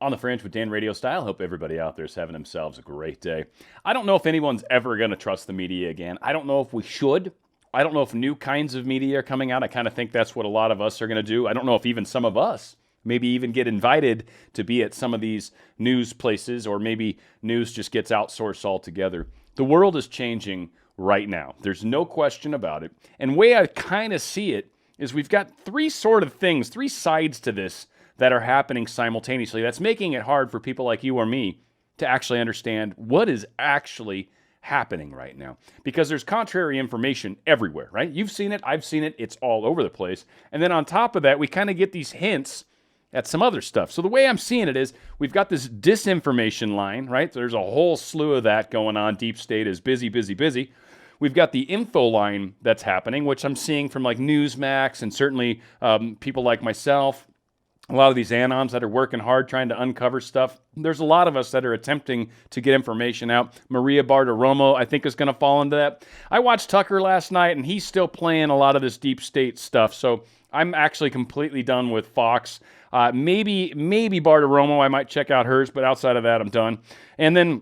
on the Fringe with Dan RadioStyle. Hope everybody out there is having themselves a great day. I don't know if anyone's ever going to trust the media again. I don't know if we should. I don't know if new kinds of media are coming out. I kind of think that's what a lot of us are going to do. I don't know if even some of us maybe even get invited to be at some of these news places, or maybe news just gets outsourced altogether. The world is changing right now. There's no question about it. And the way I kind of see it is we've got three sides to this that are happening simultaneously. That's making it hard for people like you or me to actually understand what is actually happening right now. Because there's contrary information everywhere, right? You've seen it, I've seen it, it's all over the place. And then on top of that, we kind of get these hints at some other stuff. So the way I'm seeing it is we've got this disinformation line, right? There's a whole slew of that going on. Deep state is busy, busy, busy. We've got the info line that's happening, which I'm seeing from like Newsmax and certainly people like myself. A lot of these anons that are working hard trying to uncover stuff. There's a lot of us that are attempting to get information out. Maria Bartiromo, I think, is going to fall into that. I watched Tucker last night, and he's still playing a lot of this deep state stuff. So I'm actually completely done with Fox. Maybe Bartiromo, I might check out hers, but outside of that, I'm done. And then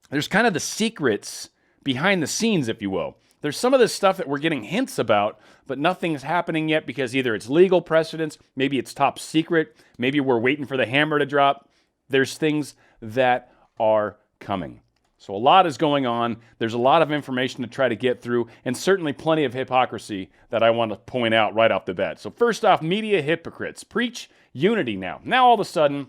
there's kind of the secrets behind the scenes, if you will. There's some of this stuff that we're getting hints about, but nothing's happening yet because either it's legal precedents, maybe it's top secret, maybe we're waiting for the hammer to drop. There's things that are coming. So a lot is going on. There's a lot of information to try to get through, and certainly plenty of hypocrisy that I want to point out right off the bat. So first off, media hypocrites preach unity now. Now all of a sudden,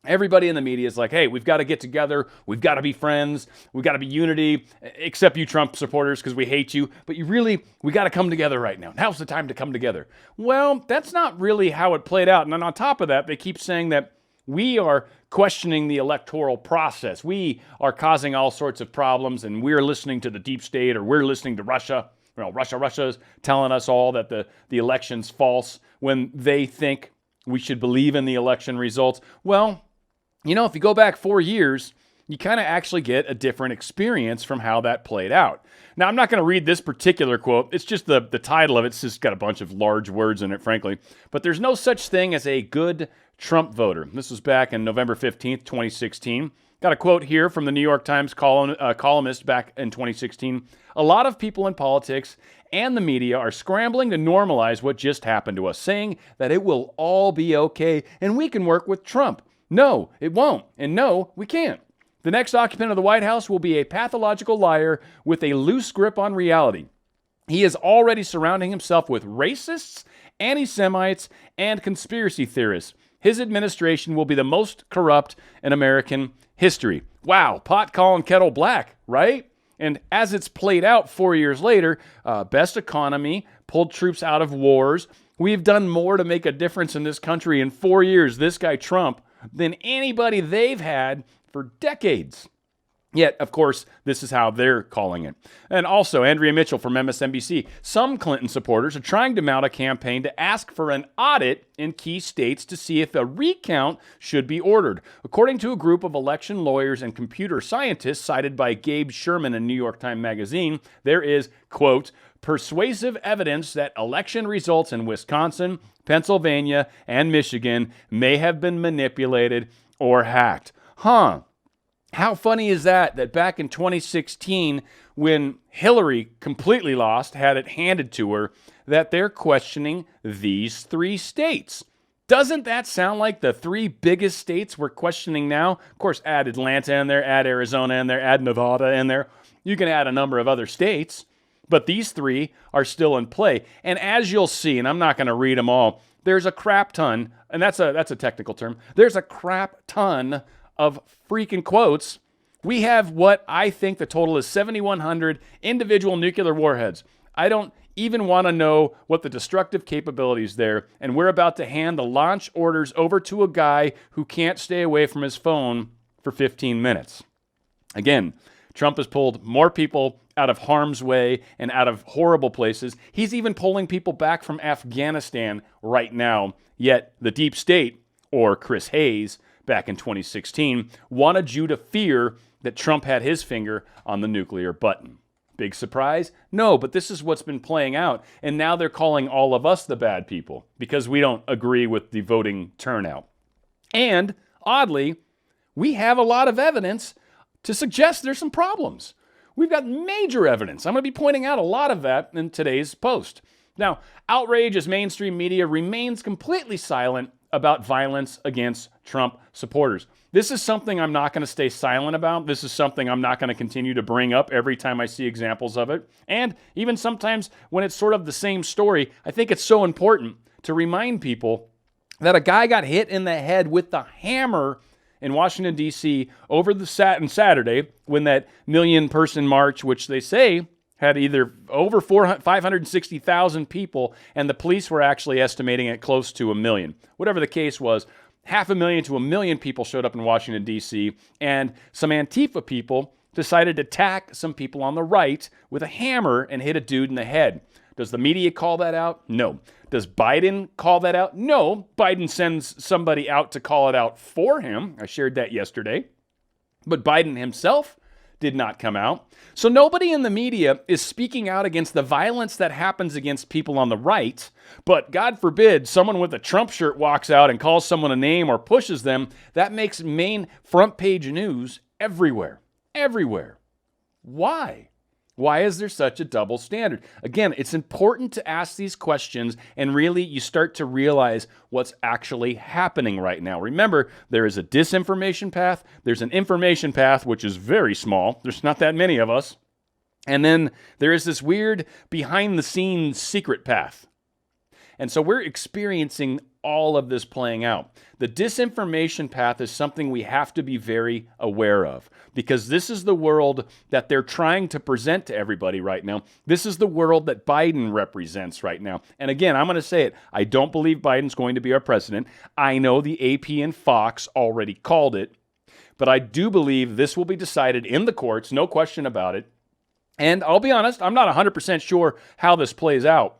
everybody in the media is like, hey, we've got to get together. We've got to be friends. We've got to be unity, except you Trump supporters because we hate you. But we got to come together right now. Now's the time to come together. Well, that's not really how it played out. And then on top of that, they keep saying that we are questioning the electoral process. We are causing all sorts of problems, and we're listening to the deep state, or we're listening to Russia. Russia's telling us all that the election's false when they think we should believe in the election results. Well, if you go back 4 years, you kind of actually get a different experience from how that played out. Now, I'm not going to read this particular quote. It's just the title of it. It's just got a bunch of large words in it, frankly. But there's no such thing as a good Trump voter. This was back in November 15th, 2016. Got a quote here from the New York Times columnist back in 2016. A lot of people in politics and the media are scrambling to normalize what just happened to us, saying that it will all be okay and we can work with Trump. No, it won't. And no, we can't. The next occupant of the White House will be a pathological liar with a loose grip on reality. He is already surrounding himself with racists, anti-Semites, and conspiracy theorists. His administration will be the most corrupt in American history. Wow, pot calling kettle black, right? And as it's played out 4 years later, best economy, pulled troops out of wars. We've done more to make a difference in this country in 4 years, this guy Trump, than anybody they've had for decades. Yet, of course, this is how they're calling it. And also, Andrea Mitchell from MSNBC. Some Clinton supporters are trying to mount a campaign to ask for an audit in key states to see if a recount should be ordered. According to a group of election lawyers and computer scientists cited by Gabe Sherman in New York Times Magazine, there is, quote, persuasive evidence that election results in Wisconsin, Pennsylvania, and Michigan may have been manipulated or hacked. How funny is that back in 2016, when Hillary completely lost, had it handed to her, that they're questioning these three states? Doesn't that sound like the three biggest states we're questioning now? Of course, add Atlanta in there, add Arizona in there, add Nevada in there. You can add a number of other states, but these three are still in play. And as you'll see, and I'm not going to read them all, there's a crap ton, and that's a technical term, there's a crap ton of freaking quotes. We have what I think the total is 7,100 individual nuclear warheads. I don't even want to know what the destructive capabilities there, and we're about to hand the launch orders over to a guy who can't stay away from his phone for 15 minutes. Again, Trump has pulled more people out of harm's way and out of horrible places. He's even pulling people back from Afghanistan right now, yet the deep state, or Chris Hayes, back in 2016, wanted you to fear that Trump had his finger on the nuclear button. Big surprise? No, but this is what's been playing out. And now they're calling all of us the bad people because we don't agree with the voting turnout. And Oddly, we have a lot of evidence to suggest there's some problems. We've got major evidence. I'm going to be pointing out a lot of that in today's post. Now, outrage as mainstream media remains completely silent about violence against Trump supporters. This is something I'm not going to stay silent about. This is something I'm not going to continue to bring up every time I see examples of it. And even sometimes when it's sort of the same story, I think it's so important to remind people that a guy got hit in the head with the hammer in Washington, D.C. over the Saturday when that million-person march, which they say had either over 560,000 people, and the police were actually estimating it close to 1 million. Whatever the case was, 500,000 to 1 million people showed up in Washington, D.C., and some Antifa people decided to attack some people on the right with a hammer and hit a dude in the head. Does the media call that out? No. Does Biden call that out? No. Biden sends somebody out to call it out for him. I shared that yesterday. But Biden himself did not come out. So nobody in the media is speaking out against the violence that happens against people on the right. But God forbid someone with a Trump shirt walks out and calls someone a name or pushes them. That makes main front page news everywhere. Everywhere. Why? Why is there such a double standard? Again, it's important to ask these questions and really you start to realize what's actually happening right now. Remember, there is a disinformation path. There's an information path, which is very small. There's not that many of us. And then there is this weird behind-the-scenes secret path. And so we're experiencing all of this playing out. The disinformation path is something we have to be very aware of because this is the world that they're trying to present to everybody right now. This is the world that Biden represents right now. And again, I'm going to say it. I don't believe Biden's going to be our president. I know the AP and Fox already called it, but I do believe this will be decided in the courts, no question about it. And I'll be honest, I'm not 100% sure how this plays out.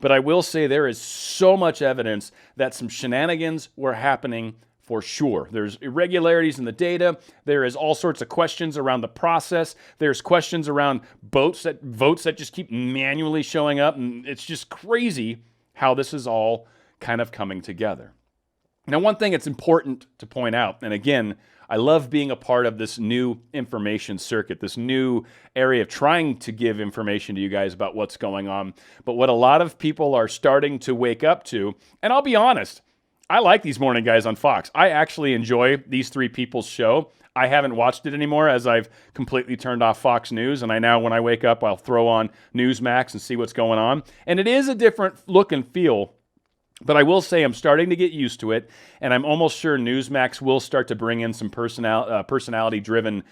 But I will say there is so much evidence that some shenanigans were happening for sure. There's irregularities in the data. There is all sorts of questions around the process. There's questions around votes that just keep manually showing up. And it's just crazy how this is all kind of coming together. Now, one thing it's important to point out, and again, I love being a part of this new information circuit, this new area of trying to give information to you guys about what's going on. But what a lot of people are starting to wake up to, and I'll be honest, I like these morning guys on Fox. I actually enjoy these three people's show. I haven't watched it anymore as I've completely turned off Fox News. And I now, when I wake up, I'll throw on Newsmax and see what's going on. And it is a different look and feel. But I will say I'm starting to get used to it, and I'm almost sure Newsmax will start to bring in some personality-driven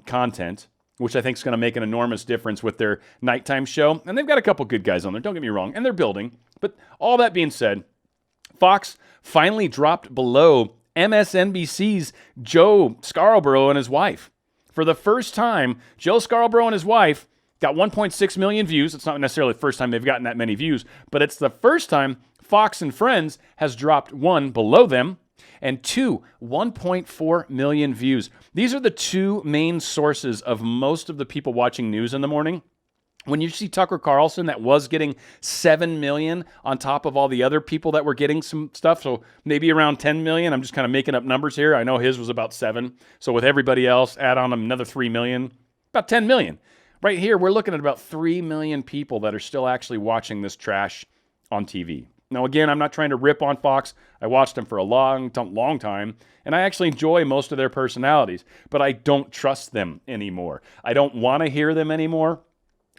content, which I think is going to make an enormous difference with their nighttime show. And they've got a couple good guys on there, don't get me wrong, and they're building. But all that being said, Fox finally dropped below MSNBC's Joe Scarborough and his wife. For the first time, Joe Scarborough and his wife got 1.6 million views. It's not necessarily the first time they've gotten that many views, but it's the first time Fox and Friends has dropped one below them, and two, 1.4 million views. These are the two main sources of most of the people watching news in the morning. When you see Tucker Carlson that was getting 7 million on top of all the other people that were getting some stuff, so maybe around 10 million. I'm just kind of making up numbers here. I know his was about 7. So with everybody else, add on another 3 million, about 10 million. Right here, we're looking at about 3 million people that are still actually watching this trash on TV. Now, again, I'm not trying to rip on Fox. I watched them for a long time, and I actually enjoy most of their personalities, but I don't trust them anymore. I don't want to hear them anymore.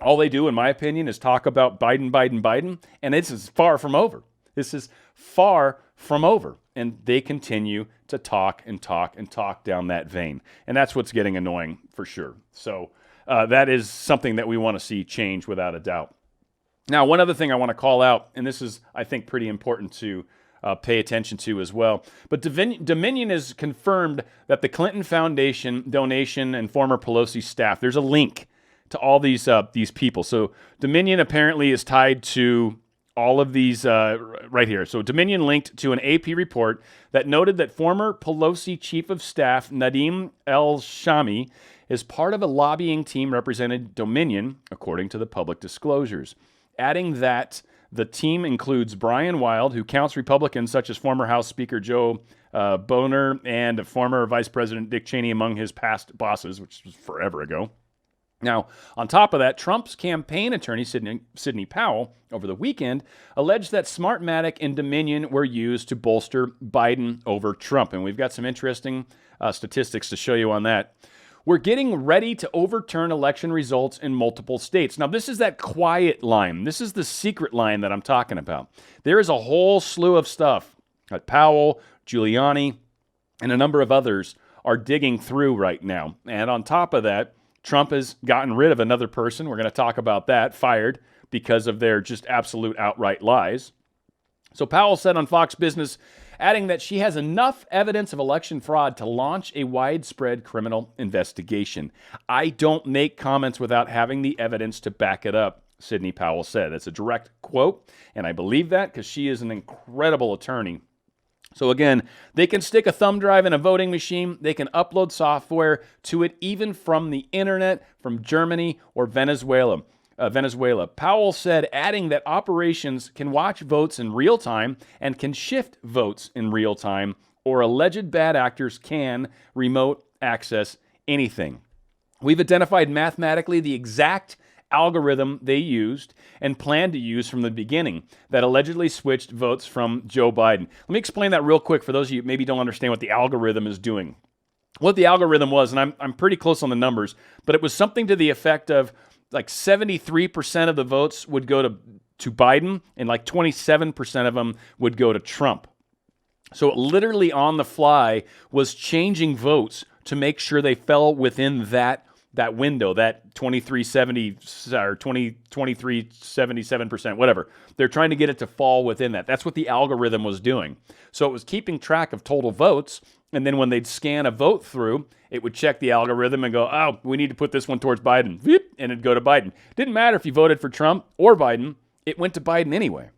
All they do, in my opinion, is talk about Biden, and this is far from over. This is far from over, and they continue to talk down that vein, and that's what's getting annoying for sure. So that is something that we want to see change without a doubt. Now, one other thing I want to call out, and this is, I think, pretty important to pay attention to as well, but Dominion has confirmed that the Clinton Foundation donation and former Pelosi staff, there's a link to all these people. So Dominion apparently is tied to all of these right here. So Dominion linked to an AP report that noted that former Pelosi Chief of Staff Nadeem El-Shami is part of a lobbying team represented Dominion, according to the public disclosures, adding that The team includes Brian Wild, who counts Republicans such as former House Speaker Joe Boner and former Vice President Dick Cheney among his past bosses, which was forever ago. Now, on top of that, Trump's campaign attorney, Sidney Powell, over the weekend, alleged that Smartmatic and Dominion were used to bolster Biden over Trump. And we've got some interesting statistics to show you on that. We're getting ready to overturn election results in multiple states. Now, this is that quiet line. This is the secret line that I'm talking about. There is a whole slew of stuff that Powell, Giuliani, and a number of others are digging through right now. And on top of that, Trump has gotten rid of another person. We're going to talk about that, fired because of their just absolute outright lies. So Powell said on Fox Business, adding that she has enough evidence of election fraud to launch a widespread criminal investigation. I don't make comments without having the evidence to back it up, Sidney Powell said. That's a direct quote, and I believe that because she is an incredible attorney. So again, they can stick a thumb drive in a voting machine. They can upload software to it, even from the internet, from Germany or Venezuela. Powell said, adding that operations can watch votes in real time and can shift votes in real time, or alleged bad actors can remote access anything. We've identified mathematically the exact algorithm they used and planned to use from the beginning that allegedly switched votes from Joe Biden. Let me explain that real quick for those of you who maybe don't understand what the algorithm is doing. What the algorithm was, and I'm pretty close on the numbers, but it was something to the effect of like 73% of the votes would go to Biden and like 27% of them would go to Trump. So it literally on the fly was changing votes to make sure they fell within that window, that 2370 or 2377%, whatever. They're trying to get it to fall within that. That's what the algorithm was doing. So it was keeping track of total votes, and then when they'd scan a vote through, it would check the algorithm and go, oh, we need to put this one towards Biden, and it'd go to Biden. Didn't matter if you voted for Trump or Biden, it went to Biden anyway.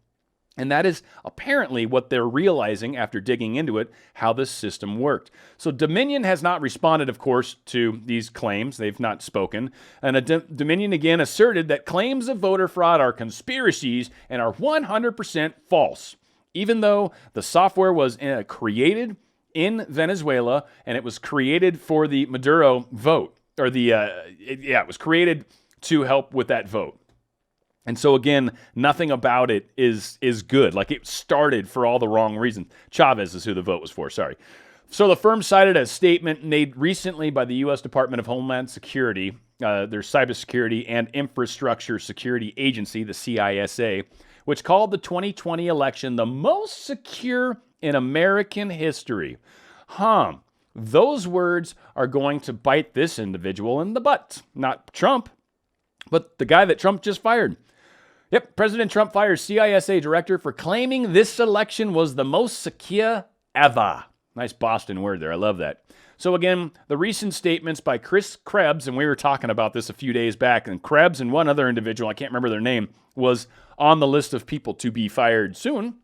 And that is apparently what they're realizing after digging into it, how this system worked. So Dominion has not responded, of course, to these claims. They've not spoken. And Dominion again asserted that claims of voter fraud are conspiracies and are 100% false, even though the software was created in Venezuela and it was created for the Maduro vote, or it was created to help with that vote. And so again, nothing about it is good. Like, it started for all the wrong reasons. Chavez is who the vote was for, sorry. So the firm cited a statement made recently by the U.S. Department of Homeland Security, their Cybersecurity and Infrastructure Security Agency, the CISA, which called the 2020 election the most secure in American history. Those words are going to bite this individual in the butt. Not Trump, but the guy that Trump just fired. Yep, President Trump fires CISA director for claiming this election was the most secure ever. Nice Boston word there. I love that. So again, the recent statements by Chris Krebs, and we were talking about this a few days back, and Krebs and one other individual, I can't remember their name, was on the list of people to be fired soon.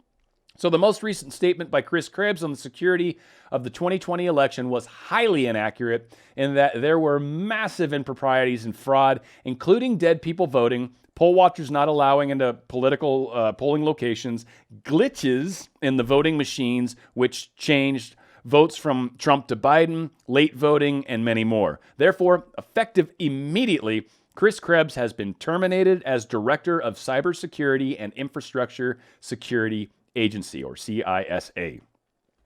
So the most recent statement by Chris Krebs on the security of the 2020 election was highly inaccurate in that there were massive improprieties and fraud, including dead people voting, poll watchers not allowing into political polling locations, glitches in the voting machines, which changed votes from Trump to Biden, late voting, and many more. Therefore, effective immediately, Chris Krebs has been terminated as Director of Cybersecurity and Infrastructure Security Agency, or CISA.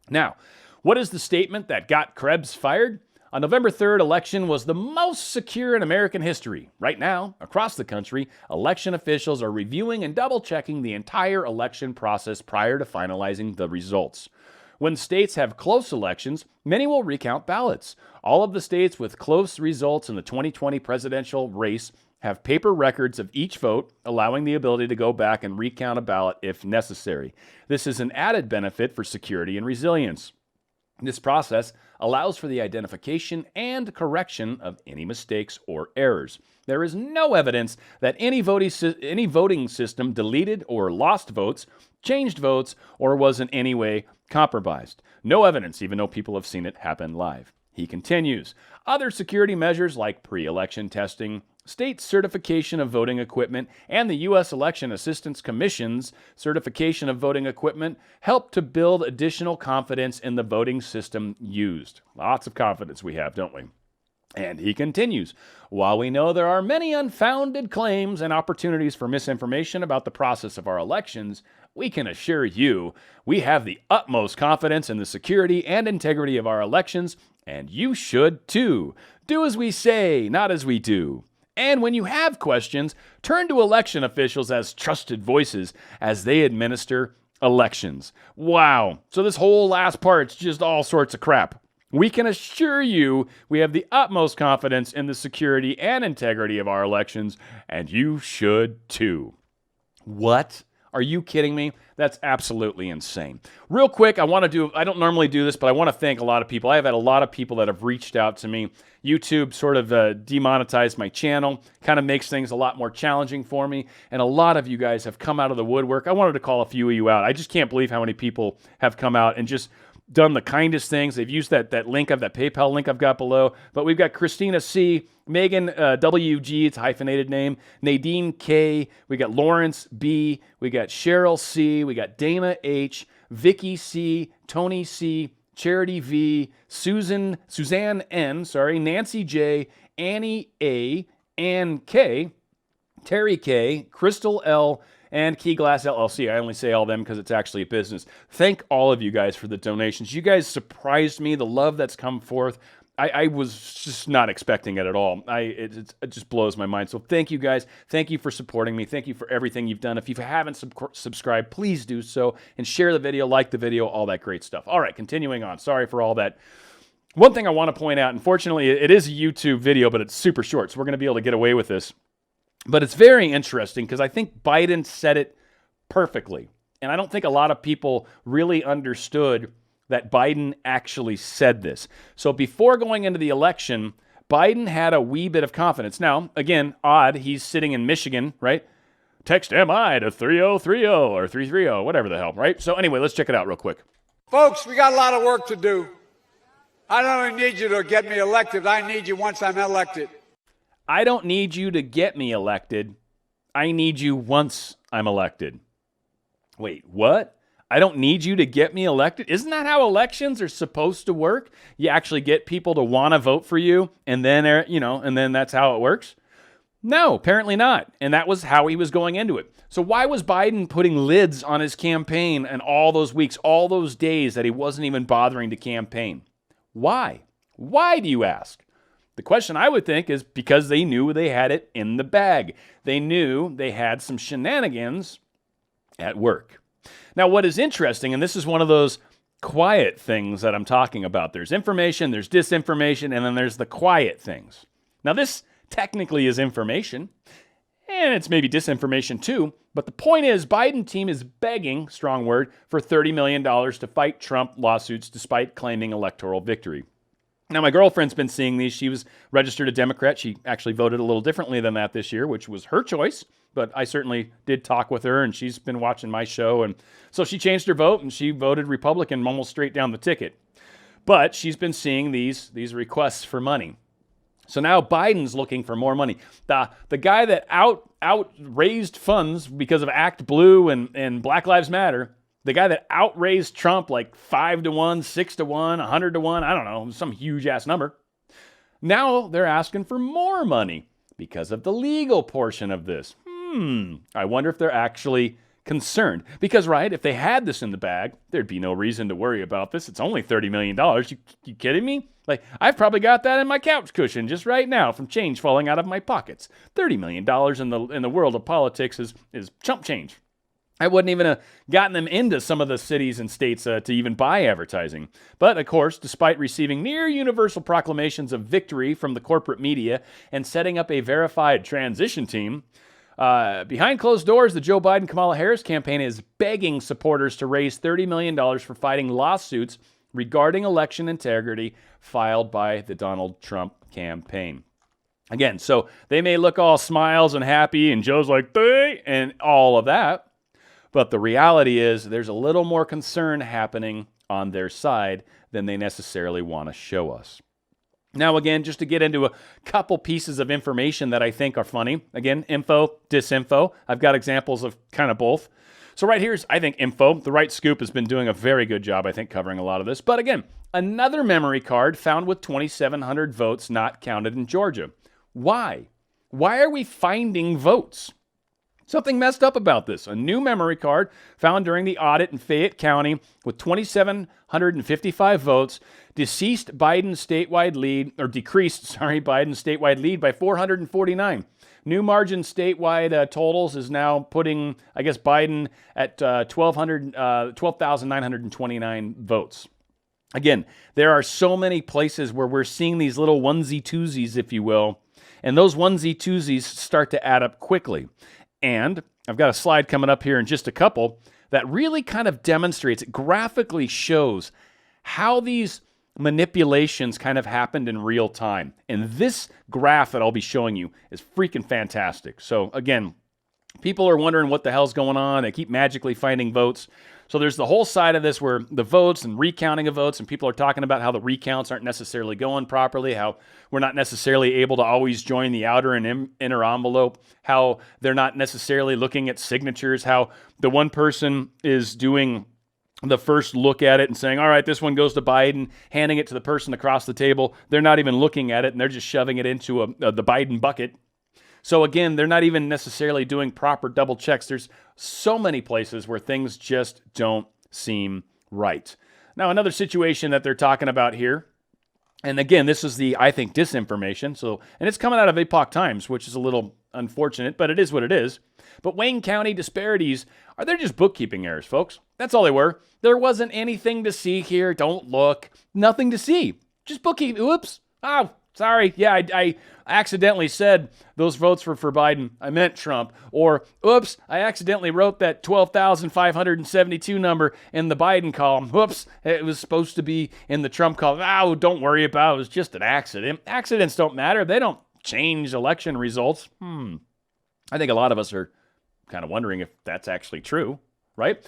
Now, what is the statement that got Krebs fired? On November 3rd, election was the most secure in American history. Right now, across the country, election officials are reviewing and double-checking the entire election process prior to finalizing the results. When states have close elections, many will recount ballots. All of the states with close results in the 2020 presidential race have paper records of each vote, allowing the ability to go back and recount a ballot if necessary. This is an added benefit for security and resilience. This process allows for the identification and correction of any mistakes or errors. There is no evidence that any voting system deleted or lost votes, changed votes, or was in any way compromised. No evidence, even though people have seen it happen live. He continues, other security measures like pre-election testing state certification of voting equipment, and the U.S. Election Assistance Commission's certification of voting equipment help to build additional confidence in the voting system used. Lots of confidence we have, don't we? And he continues, while we know there are many unfounded claims and opportunities for misinformation about the process of our elections, we can assure you we have the utmost confidence in the security and integrity of our elections, and you should too. Do as we say, not as we do. And when you have questions, turn to election officials as trusted voices as they administer elections. Wow. So this whole last part's just all sorts of crap. We can assure you we have the utmost confidence in the security and integrity of our elections, and you should too. What? Are you kidding me? That's absolutely insane. Real quick, I don't normally do this, but I want to thank a lot of people. I have had a lot of people that have reached out to me. YouTube sort of demonetized my channel, kind of makes things a lot more challenging for me, and a lot of you guys have come out of the woodwork. I wanted to call a few of you out. I just can't believe how many people have come out and just done the kindest things. They've used that link of that PayPal link I've got below. But we've got Christina C, Megan WG, it's a hyphenated name, Nadine K, we got Lawrence B, we got Cheryl C, we got Dana H, Vicky C, Tony C, Charity V, Suzanne N, Nancy J, Annie A, Ann K, Terry K, Crystal L, and Key Glass LLC. I only say all of them because it's actually a business. Thank all of you guys for the donations. You guys surprised me, the love that's come forth. I was just not expecting it at all. It just blows my mind. So thank you guys. Thank you for supporting me. Thank you for everything you've done. If you haven't subscribed, please do so and share the video, like the video, all that great stuff. All right, continuing on. Sorry for all that. One thing I want to point out, unfortunately, it is a YouTube video, but it's super short, so we're going to be able to get away with this. But it's very interesting because I think Biden said it perfectly. And I don't think a lot of people really understood that Biden actually said this. So before going into the election, Biden had a wee bit of confidence. Now, again, odd, he's sitting in Michigan, right? Text MI to 3030 or 330, whatever the hell, right? So anyway, let's check it out real quick. Folks, we got a lot of work to do. I don't need you to get me elected. I need you once I'm elected. I don't need you to get me elected. I need you once I'm elected. Wait, what? I don't need you to get me elected? Isn't that how elections are supposed to work? You actually get people to want to vote for you, and then, and then that's how it works? No, apparently not. And that was how he was going into it. So why was Biden putting lids on his campaign and all those weeks, all those days that he wasn't even bothering to campaign? Why? Why, do you ask? The question I would think is because they knew they had it in the bag. They knew they had some shenanigans at work. Now, what is interesting, and this is one of those quiet things that I'm talking about. There's information, there's disinformation, and then there's the quiet things. Now, this technically is information, and it's maybe disinformation too, but the point is Biden team is begging, strong word, for $30 million to fight Trump lawsuits despite claiming electoral victory. Now, my girlfriend's been seeing these. She was registered a Democrat. She actually voted a little differently than that this year, which was her choice. But I certainly did talk with her, and she's been watching my show. And so she changed her vote, and she voted Republican almost straight down the ticket. But she's been seeing these requests for money. So now Biden's looking for more money. The guy that outraised funds because of Act Blue and Black Lives Matter, the guy that outraised Trump like 5 to 1, 6 to 1, 100 to 1, I don't know, some huge ass number. Now they're asking for more money because of the legal portion of this. I wonder if they're actually concerned. Because, right, if they had this in the bag, there'd be no reason to worry about this. It's only $30 million. You kidding me? Like, I've probably got that in my couch cushion just right now from change falling out of my pockets. $30 million in the world of politics is chump change. I wouldn't even have gotten them into some of the cities and states to even buy advertising. But, of course, despite receiving near universal proclamations of victory from the corporate media and setting up a verified transition team, behind closed doors, the Joe Biden-Kamala Harris campaign is begging supporters to raise $30 million for fighting lawsuits regarding election integrity filed by the Donald Trump campaign. Again, so they may look all smiles and happy, and Joe's like, "Hey," and all of that. But the reality is there's a little more concern happening on their side than they necessarily want to show us. Now, again, just to get into a couple pieces of information that I think are funny. Again, info, disinfo. I've got examples of kind of both. So right here's, I think, info. The Right Scoop has been doing a very good job, I think, covering a lot of this. But again, another memory card found with 2,700 votes not counted in Georgia. Why? Why are we finding votes? Something messed up about this. A new memory card found during the audit in Fayette County with 2,755 votes decreased Biden's statewide lead by 449. New margin statewide totals is now putting, I guess, Biden at 12,929 votes. Again, there are so many places where we're seeing these little onesie-twosies, if you will, and those onesie-twosies start to add up quickly. And I've got a slide coming up here in just a couple that really kind of demonstrates, it graphically shows how these manipulations kind of happened in real time. And this graph that I'll be showing you is freaking fantastic. So again, people are wondering what the hell's going on. They keep magically finding votes. So there's the whole side of this where the votes and recounting of votes, and people are talking about how the recounts aren't necessarily going properly, how we're not necessarily able to always join the outer and inner envelope, how they're not necessarily looking at signatures, how the one person is doing the first look at it and saying, all right, this one goes to Biden, handing it to the person across the table. They're not even looking at it, and they're just shoving it into the Biden bucket. So again, they're not even necessarily doing proper double checks. There's so many places where things just don't seem right. Now, another situation that they're talking about here, and again, this is the, I think, disinformation. So, and it's coming out of Epoch Times, which is a little unfortunate, but it is what it is. But Wayne County disparities, they're just bookkeeping errors, folks. That's all they were. There wasn't anything to see here. Don't look. Nothing to see. Just bookkeeping. Oops. Oh, sorry. Yeah, I accidentally said those votes were for Biden. I meant Trump. Or, oops, I accidentally wrote that 12,572 number in the Biden column. Whoops, it was supposed to be in the Trump column. Oh, don't worry about it. It was just an accident. Accidents don't matter. They don't change election results. I think a lot of us are kind of wondering if that's actually true, right?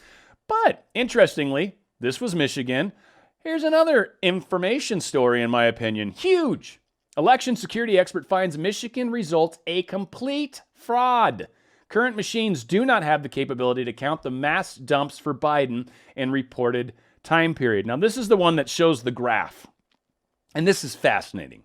But interestingly, this was Michigan. Here's another information story, in my opinion. Huge. Election security expert finds Michigan results a complete fraud. Current machines do not have the capability to count the mass dumps for Biden in reported time period. Now, this is the one that shows the graph. And this is fascinating.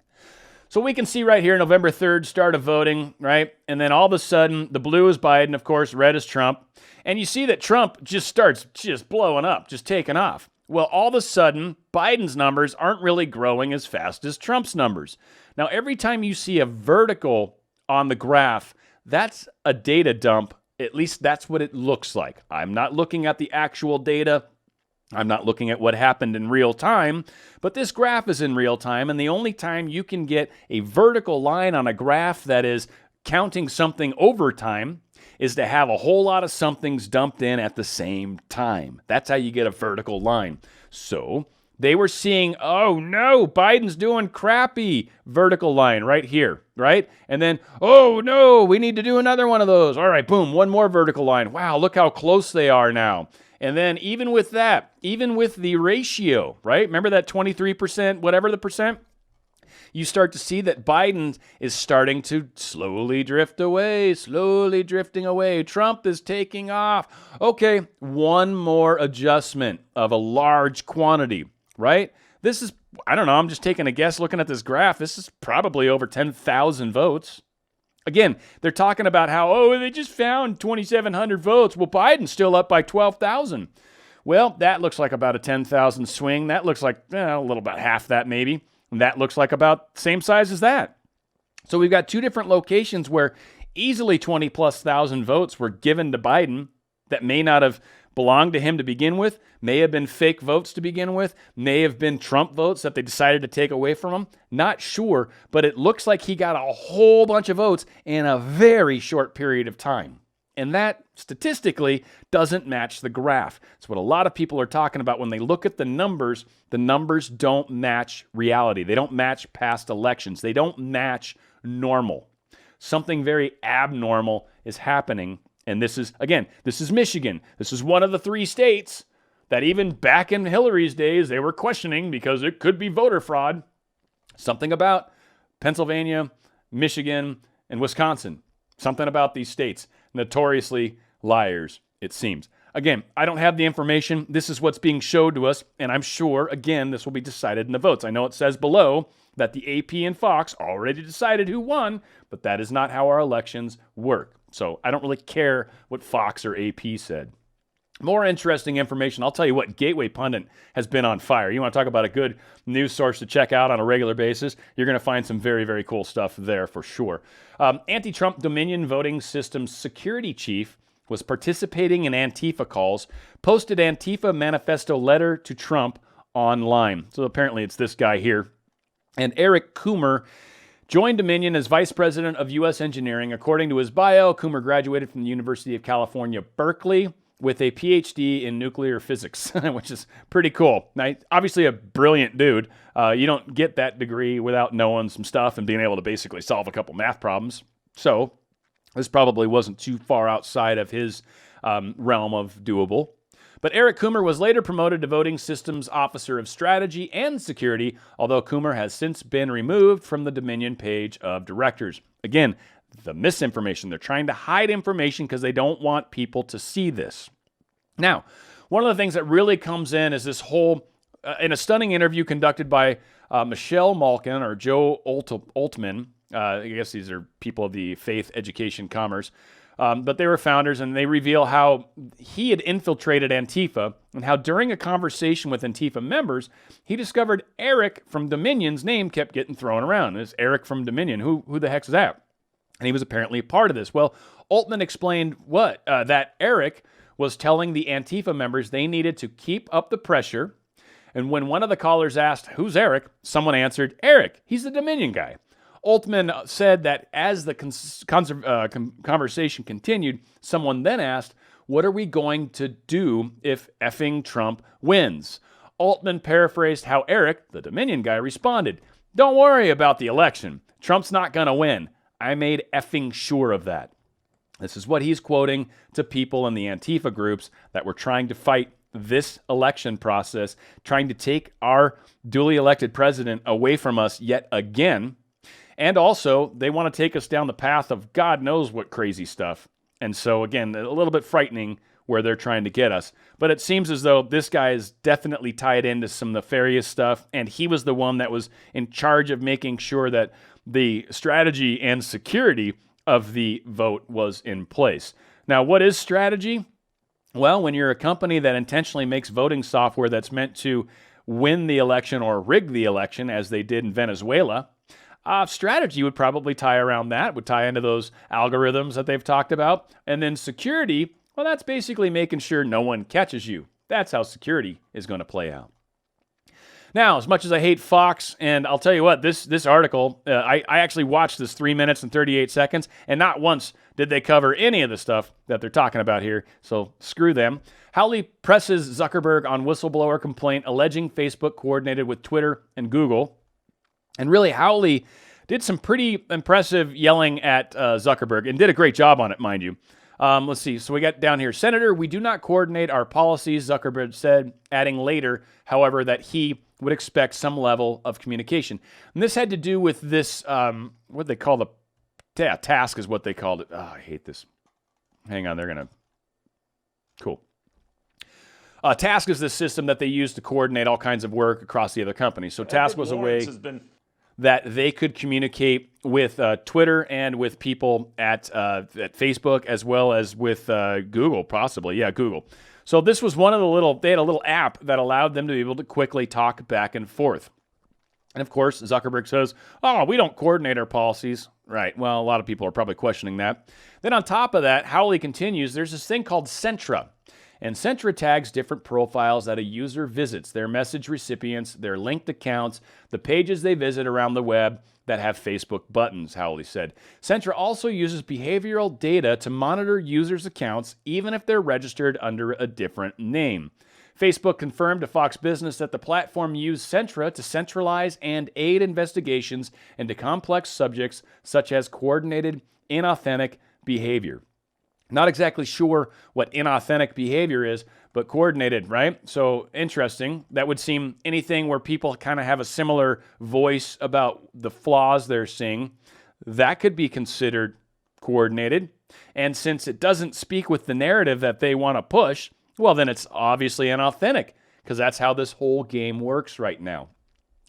So we can see right here, November 3rd, start of voting, right? And then all of a sudden, the blue is Biden, of course, red is Trump. And you see that Trump just starts blowing up, just taking off. Well, all of a sudden, Biden's numbers aren't really growing as fast as Trump's numbers. Now, every time you see a vertical on the graph, that's a data dump. At least that's what it looks like. I'm not looking at the actual data. I'm not looking at what happened in real time, but this graph is in real time, and the only time you can get a vertical line on a graph that is counting something over time is to have a whole lot of somethings dumped in at the same time. That's how you get a vertical line. So they were seeing, oh no, Biden's doing crappy, vertical line right here, right? And then, oh no, we need to do another one of those. All right, boom, one more vertical line. Wow, look how close they are now. And then even with that, even with the ratio, right? Remember that 23%, whatever the percent? You start to see that Biden is starting to slowly drift away, slowly drifting away. Trump is taking off. Okay, one more adjustment of a large quantity, right? This is, I don't know, I'm just taking a guess looking at this graph. This is probably over 10,000 votes. Again, they're talking about how, oh, they just found 2,700 votes. Well, Biden's still up by 12,000. Well, that looks like about a 10,000 swing. That looks like a little about half that maybe. And that looks like about the same size as that. So we've got two different locations where easily 20+ thousand votes were given to Biden that may not have belonged to him to begin with, may have been fake votes to begin with, may have been Trump votes that they decided to take away from him. Not sure, but it looks like he got a whole bunch of votes in a very short period of time. And that, statistically, doesn't match the graph. It's what a lot of people are talking about when they look at the numbers don't match reality. They don't match past elections. They don't match normal. Something very abnormal is happening. And this is Michigan. This is one of the 3 states that even back in Hillary's days, they were questioning because it could be voter fraud. Something about Pennsylvania, Michigan, and Wisconsin. Something about these states. Notoriously liars, it seems. Again, I don't have the information. This is what's being showed to us, and I'm sure, again, this will be decided in the votes. I know it says below that the AP and Fox already decided who won, but that is not how our elections work. So I don't really care what Fox or AP said. More interesting information. I'll tell you what, Gateway Pundit has been on fire. You want to talk about a good news source to check out on a regular basis? You're going to find some very, very cool stuff there for sure. Anti-Trump Dominion voting systems security chief was participating in Antifa calls, posted Antifa manifesto letter to Trump online. So apparently it's this guy here. And Eric Coomer joined Dominion as vice president of U.S. engineering. According to his bio, Coomer graduated from the University of California, Berkeley, with a PhD in nuclear physics, which is pretty cool. Now, obviously a brilliant dude. You don't get that degree without knowing some stuff and being able to basically solve a couple math problems. So this probably wasn't too far outside of his realm of doable. But Eric Coomer was later promoted to Voting Systems Officer of Strategy and Security, although Coomer has since been removed from the Dominion page of directors. Again, the misinformation. They're trying to hide information because they don't want people to see this. Now, one of the things that really comes in is this whole, in a stunning interview conducted by Michelle Malkin or Joe Altman. I guess these are people of the faith, education, commerce. But they were founders, and they reveal how he had infiltrated Antifa and how during a conversation with Antifa members, he discovered Eric from Dominion's name kept getting thrown around. It's Eric from Dominion. Who the heck's that? And he was apparently a part of this. Well, Altman explained that Eric was telling the Antifa members they needed to keep up the pressure. And when one of the callers asked, "Who's Eric?" someone answered, "Eric. He's the Dominion guy." Altman said that as the conversation continued, someone then asked, "What are we going to do if effing Trump wins?" Altman paraphrased how Eric, the Dominion guy, responded, "Don't worry about the election. Trump's not going to win. I made effing sure of that." This is what he's quoting to people in the Antifa groups that were trying to fight this election process, trying to take our duly elected president away from us yet again. And also, they want to take us down the path of God knows what crazy stuff. And so, again, a little bit frightening where they're trying to get us. But it seems as though this guy is definitely tied into some nefarious stuff, and he was the one that was in charge of making sure that the strategy and security of the vote was in place. Now, what is strategy? Well, when you're a company that intentionally makes voting software that's meant to win the election or rig the election, as they did in Venezuela, strategy would probably tie around that, would tie into those algorithms that they've talked about. And then security, well, that's basically making sure no one catches you. That's how security is going to play out. Now, as much as I hate Fox, and I'll tell you what, this article, I actually watched this 3 minutes and 38 seconds, and not once did they cover any of the stuff that they're talking about here, so screw them. Howley presses Zuckerberg on whistleblower complaint alleging Facebook coordinated with Twitter and Google. And really, Howley did some pretty impressive yelling at Zuckerberg, and did a great job on it, mind you. Let's see. So we got down here. "Senator, we do not coordinate our policies," Zuckerberg said, adding later, however, that he would expect some level of communication. And this had to do with this, what they call task is what they called it. Oh, I hate this. Hang on, they're going to... Cool. Task is this system that they use to coordinate all kinds of work across the other companies. So Task was a way that they could communicate with Twitter and with people at Facebook, as well as with Google, possibly. Yeah, Google. So this was one of they had a little app that allowed them to be able to quickly talk back and forth. And of course, Zuckerberg says, "Oh, we don't coordinate our policies." Right. Well, a lot of people are probably questioning that. Then on top of that, Howley continues, there's this thing called Centra. And Centra tags different profiles that a user visits, their message recipients, their linked accounts, the pages they visit around the web that have Facebook buttons, Howley said. Centra also uses behavioral data to monitor users' accounts, even if they're registered under a different name. Facebook confirmed to Fox Business that the platform used Centra to centralize and aid investigations into complex subjects such as coordinated, inauthentic behavior. Not exactly sure what inauthentic behavior is, but coordinated, right? So interesting. That would seem anything where people kind of have a similar voice about the flaws they're seeing, that could be considered coordinated. And since it doesn't speak with the narrative that they want to push, well, then it's obviously inauthentic, because that's how this whole game works right now.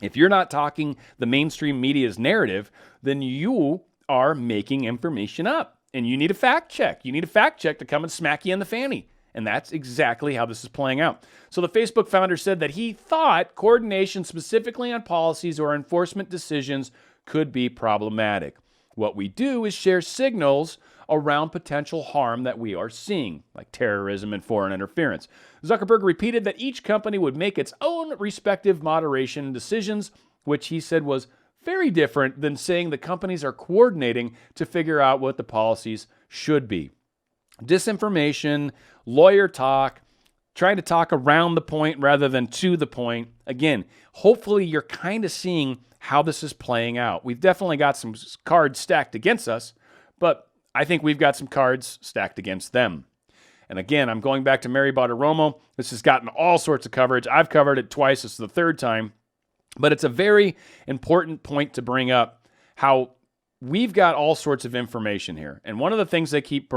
If you're not talking the mainstream media's narrative, then you are making information up. And you need a fact check. You need a fact check to come and smack you in the fanny. And that's exactly how this is playing out. So the Facebook founder said that he thought coordination specifically on policies or enforcement decisions could be problematic. What we do is share signals around potential harm that we are seeing, like terrorism and foreign interference. Zuckerberg repeated that each company would make its own respective moderation decisions, which he said was very different than saying the companies are coordinating to figure out what the policies should be. Disinformation, lawyer talk, trying to talk around the point rather than to the point. Again, hopefully you're kind of seeing how this is playing out. We've definitely got some cards stacked against us, but I think we've got some cards stacked against them. And again, I'm going back to Mary Bartiromo. This has gotten all sorts of coverage. I've covered it twice. It's the third time. But it's a very important point to bring up, how we've got all sorts of information here. And one of the things they keep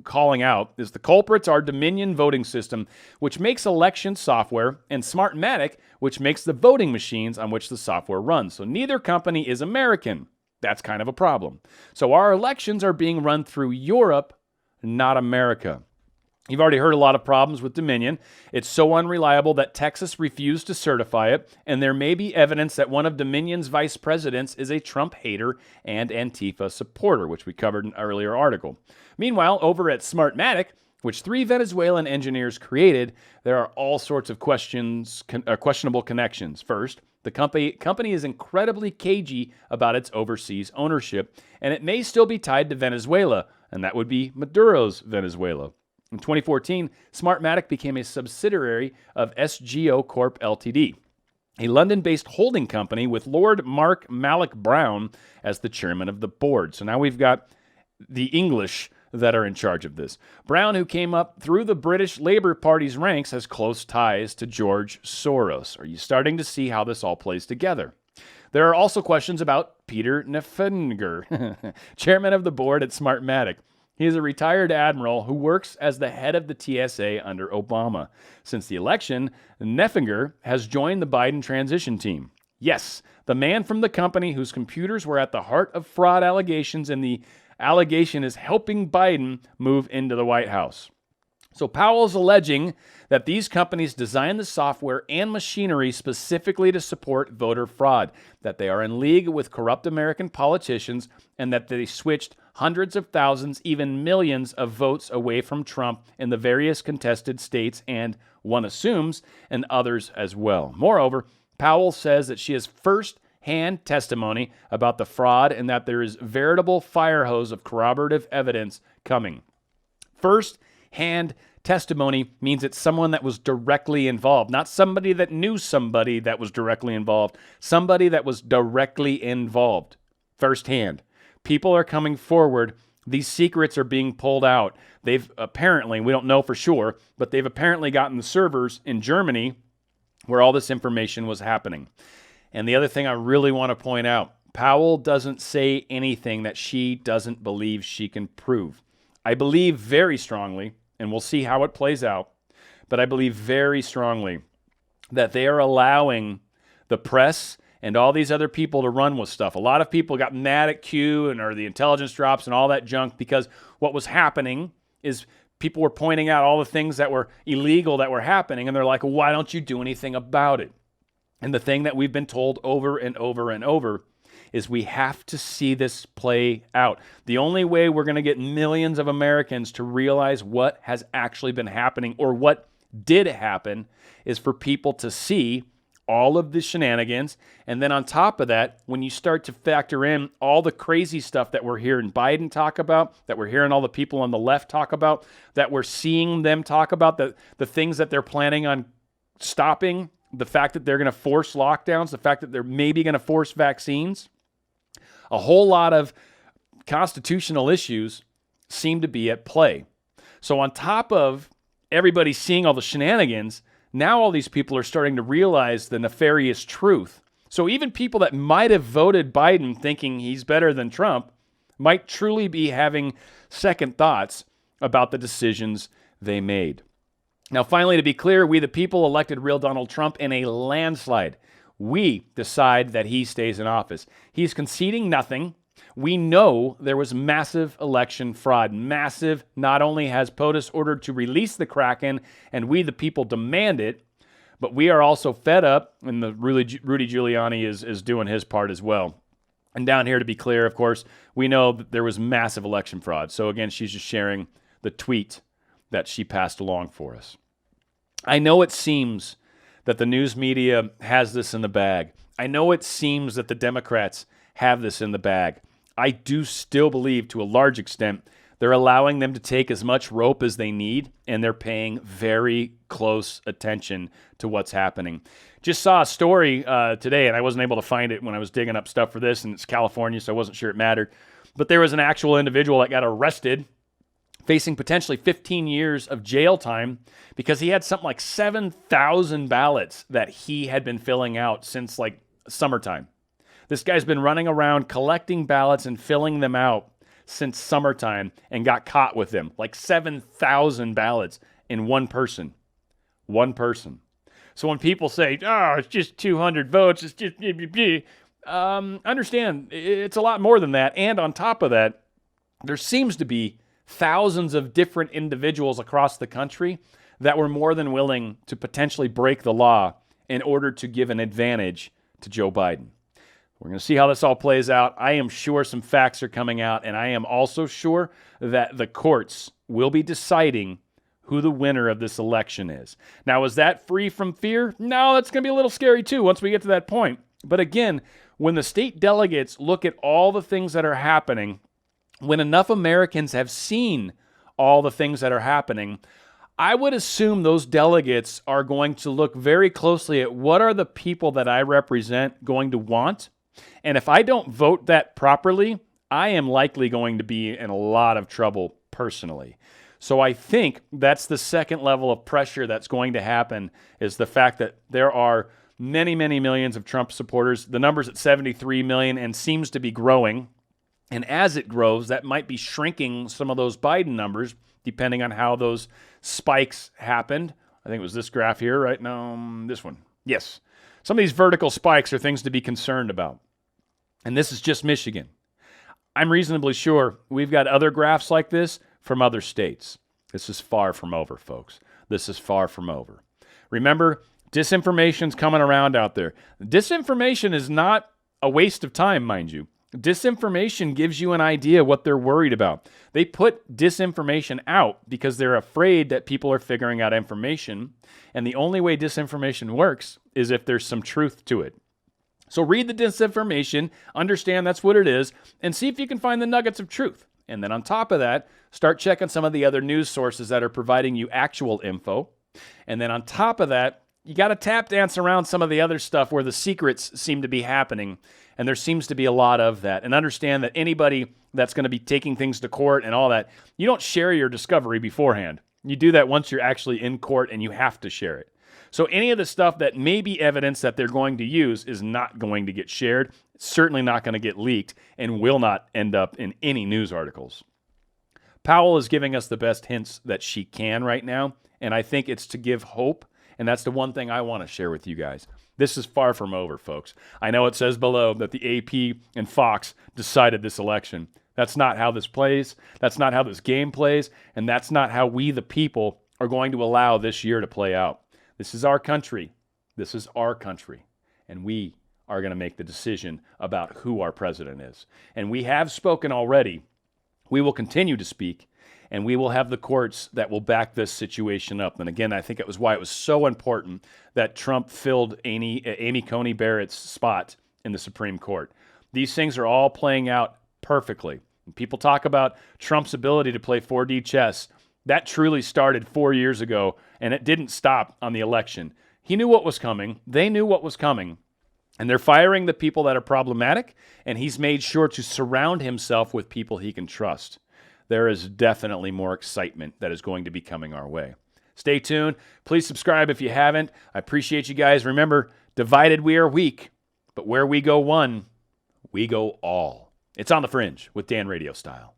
calling out is the culprits are Dominion voting system, which makes election software, and Smartmatic, which makes the voting machines on which the software runs. So neither company is American. That's kind of a problem. So our elections are being run through Europe, not America. You've already heard a lot of problems with Dominion. It's so unreliable that Texas refused to certify it, and there may be evidence that one of Dominion's vice presidents is a Trump hater and Antifa supporter, which we covered in an earlier article. Meanwhile, over at Smartmatic, which 3 Venezuelan engineers created, there are all sorts of questionable connections. First, the company is incredibly cagey about its overseas ownership, and it may still be tied to Venezuela, and that would be Maduro's Venezuela. In 2014, Smartmatic became a subsidiary of SGO Corp Ltd, a London-based holding company with Lord Mark Malloch Brown as the chairman of the board. So now we've got the English that are in charge of this. Brown, who came up through the British Labour Party's ranks, has close ties to George Soros. Are you starting to see how this all plays together? There are also questions about Peter Neffenger, chairman of the board at Smartmatic. He is a retired admiral who works as the head of the TSA under Obama. Since the election, Neffenger has joined the Biden transition team. Yes, the man from the company whose computers were at the heart of fraud allegations, and the allegation is helping Biden move into the White House. So Powell's alleging that these companies designed the software and machinery specifically to support voter fraud, that they are in league with corrupt American politicians, and that they switched hundreds of thousands, even millions of votes away from Trump in the various contested states, and, one assumes, in others as well. Moreover, Powell says that she has first-hand testimony about the fraud and that there is veritable fire hose of corroborative evidence coming. First-hand testimony means it's someone that was directly involved, not somebody that knew somebody that was directly involved, somebody that was directly involved, firsthand. People are coming forward. These secrets are being pulled out. They've apparently, we don't know for sure, but they've apparently gotten the servers in Germany where all this information was happening. And the other thing I really want to point out, Powell doesn't say anything that she doesn't believe she can prove. I believe very strongly, and we'll see how it plays out, but I believe very strongly that they are allowing the press and all these other people to run with stuff. A lot of people got mad at Q or the intelligence drops and all that junk, because what was happening is people were pointing out all the things that were illegal that were happening, and they're like, why don't you do anything about it? And the thing that we've been told over and over and over is we have to see this play out. The only way we're going to get millions of Americans to realize what has actually been happening, or what did happen, is for people to see all of the shenanigans. And then on top of that, when you start to factor in all the crazy stuff that we're hearing Biden talk about, that we're hearing all the people on the left talk about, that we're seeing them talk about, the things that they're planning on stopping, the fact that they're going to force lockdowns, the fact that they're maybe going to force vaccines, a whole lot of constitutional issues seem to be at play. So on top of everybody's seeing all the shenanigans, now all these people are starting to realize the nefarious truth. So even people that might have voted Biden thinking he's better than Trump might truly be having second thoughts about the decisions they made. Now, finally, to be clear, we the people elected real Donald Trump in a landslide. We decide that he stays in office. He's conceding nothing. We know there was massive election fraud. Massive. Not only has POTUS ordered to release the Kraken, and we the people demand it, but we are also fed up, and the Rudy Giuliani is doing his part as well. And down here, to be clear, of course, we know that there was massive election fraud. So again, she's just sharing the tweet that she passed along for us. I know it seems that the news media has this in the bag. I know it seems that the Democrats have this in the bag. I do still believe, to a large extent, they're allowing them to take as much rope as they need, and they're paying very close attention to what's happening. Just saw a story today, and I wasn't able to find it when I was digging up stuff for this, and it's California, so I wasn't sure it mattered. But there was an actual individual that got arrested, facing potentially 15 years of jail time because he had something like 7,000 ballots that he had been filling out since like summertime. This guy's been running around collecting ballots and filling them out since summertime and got caught with them. Like 7,000 ballots in one person. One person. So when people say, oh, it's just 200 votes, it's just understand, it's a lot more than that. And on top of that, there seems to be thousands of different individuals across the country that were more than willing to potentially break the law in order to give an advantage to Joe Biden. We're going to see how this all plays out. I am sure some facts are coming out, and I am also sure that the courts will be deciding who the winner of this election is. Now, is that free from fear? No, that's going to be a little scary too once we get to that point. But again, when the state delegates look at all the things that are happening, when enough Americans have seen all the things that are happening, I would assume those delegates are going to look very closely at what are the people that I represent going to want. And if I don't vote that properly, I am likely going to be in a lot of trouble personally. So I think that's the second level of pressure that's going to happen, is the fact that there are many, many millions of Trump supporters. The number's at 73 million and seems to be growing. And as it grows, that might be shrinking some of those Biden numbers, depending on how those spikes happened. I think it was this graph here, right? No, this one. Yes. Some of these vertical spikes are things to be concerned about. And this is just Michigan. I'm reasonably sure we've got other graphs like this from other states. This is far from over, folks. This is far from over. Remember, disinformation's coming around out there. Disinformation is not a waste of time, mind you. Disinformation gives you an idea what they're worried about. They put disinformation out because they're afraid that people are figuring out information, and the only way disinformation works is if there's some truth to it. So read the disinformation, understand that's what it is, and see if you can find the nuggets of truth. And then on top of that, start checking some of the other news sources that are providing you actual info. And then on top of that, you got to tap dance around some of the other stuff where the secrets seem to be happening. And there seems to be a lot of that. And understand that anybody that's going to be taking things to court and all that, you don't share your discovery beforehand. You do that once you're actually in court and you have to share it. So any of the stuff that may be evidence that they're going to use is not going to get shared, certainly not going to get leaked, and will not end up in any news articles. Powell is giving us the best hints that she can right now, and I think it's to give hope, and that's the one thing I want to share with you guys. This is far from over, folks. I know it says below that the AP and Fox decided this election. That's not how this plays. That's not how this game plays. And that's not how we, the people, are going to allow this year to play out. This is our country. This is our country. And we are going to make the decision about who our president is. And we have spoken already. We will continue to speak. And we will have the courts that will back this situation up. And again, I think it was why it was so important that Trump filled Amy Coney Barrett's spot in the Supreme Court. These things are all playing out perfectly. And people talk about Trump's ability to play 4D chess. That truly started 4 years ago, and it didn't stop on the election. He knew what was coming. They knew what was coming. And they're firing the people that are problematic, and he's made sure to surround himself with people he can trust. There is definitely more excitement that is going to be coming our way. Stay tuned. Please subscribe if you haven't. I appreciate you guys. Remember, divided we are weak, but where we go one, we go all. It's On the Fringe with Dan RadioStyle.